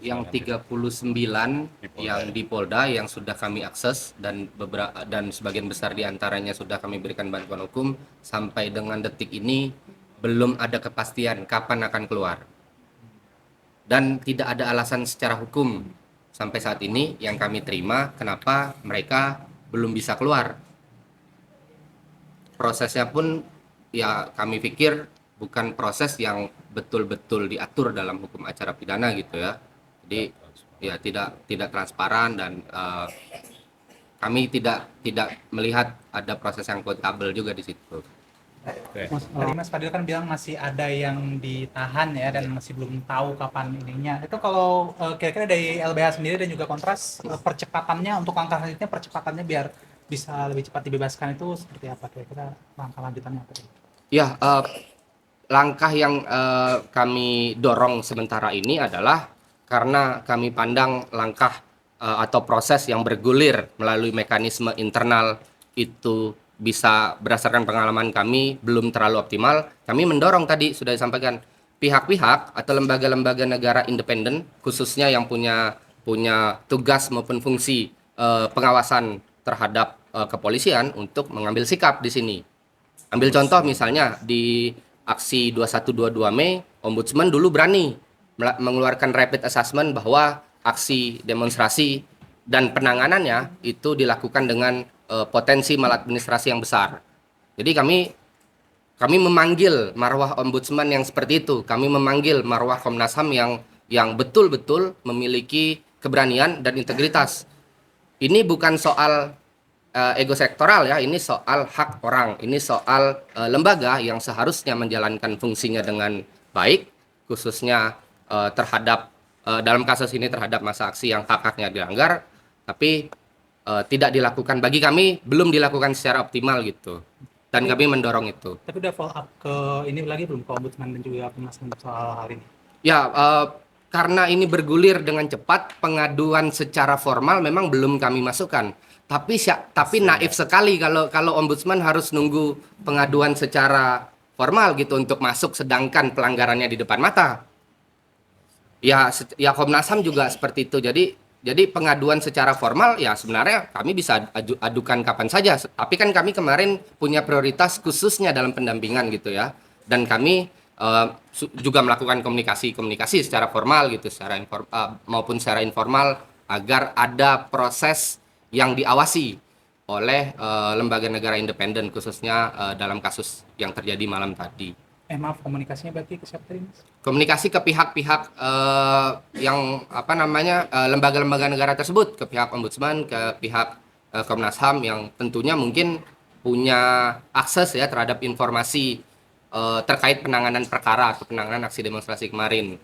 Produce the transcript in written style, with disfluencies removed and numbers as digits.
yang 39 yang di Polda yang sudah kami akses dan sebagian besar diantaranya sudah kami berikan bantuan hukum. Sampai dengan detik ini belum ada kepastian kapan akan keluar, dan tidak ada alasan secara hukum sampai saat ini yang kami terima kenapa mereka belum bisa keluar. Prosesnya pun ya kami pikir bukan proses yang betul-betul diatur dalam hukum acara pidana gitu ya. Jadi ya tidak transparan, dan kami tidak melihat ada proses yang akuntabel juga di situ. Tadi Mas Fadil kan bilang masih ada yang ditahan ya dan masih belum tahu kapan ininya. Itu kalau kira-kira dari LBH sendiri dan juga Kontras, percepatannya untuk langkah selanjutnya, percepatannya biar bisa lebih cepat dibebaskan itu seperti apa, kira-kira langkah lanjutannya apa? Ya, langkah yang kami dorong sementara ini adalah karena kami pandang langkah atau proses yang bergulir melalui mekanisme internal itu bisa, berdasarkan pengalaman kami, belum terlalu optimal. Kami mendorong, tadi sudah disampaikan, pihak-pihak atau lembaga-lembaga negara independen khususnya yang punya tugas maupun fungsi pengawasan terhadap kepolisian untuk mengambil sikap di sini. Ambil contoh misalnya di aksi 2122 Mei, Ombudsman dulu berani mengeluarkan rapid assessment bahwa aksi demonstrasi dan penanganannya itu dilakukan dengan potensi maladministrasi yang besar. Jadi kami memanggil marwah Ombudsman yang seperti itu. Kami memanggil marwah Komnas HAM yang betul-betul memiliki keberanian dan integritas. Ini bukan soal ego sektoral ya, ini soal hak orang, ini soal lembaga yang seharusnya menjalankan fungsinya dengan baik, khususnya terhadap dalam kasus ini terhadap masa aksi yang hak-haknya dilanggar, tapi tidak dilakukan, bagi kami belum dilakukan secara optimal gitu, dan kami mendorong itu. Tapi udah follow up ke ini lagi belum, ke Ombudsman dan juga Komnas HAM soal hal ini? Ya, karena ini bergulir dengan cepat, pengaduan secara formal memang belum kami masukkan. Tapi naif sekali kalau Ombudsman harus nunggu pengaduan secara formal gitu untuk masuk, sedangkan pelanggarannya di depan mata. Ya Komnas HAM juga seperti itu. Jadi pengaduan secara formal ya sebenarnya kami bisa adukan kapan saja. Tapi kan kami kemarin punya prioritas khususnya dalam pendampingan gitu ya. Dan kami juga melakukan komunikasi secara formal gitu, maupun secara informal, agar ada proses yang diawasi oleh lembaga negara independen, khususnya dalam kasus yang terjadi malam tadi. Maaf, komunikasinya berarti ke siapa tadi, Mas? Komunikasi ke pihak-pihak yang lembaga-lembaga negara tersebut, ke pihak Ombudsman, ke pihak Komnas HAM yang tentunya mungkin punya akses ya terhadap informasi terkait penanganan perkara atau penanganan aksi demonstrasi kemarin.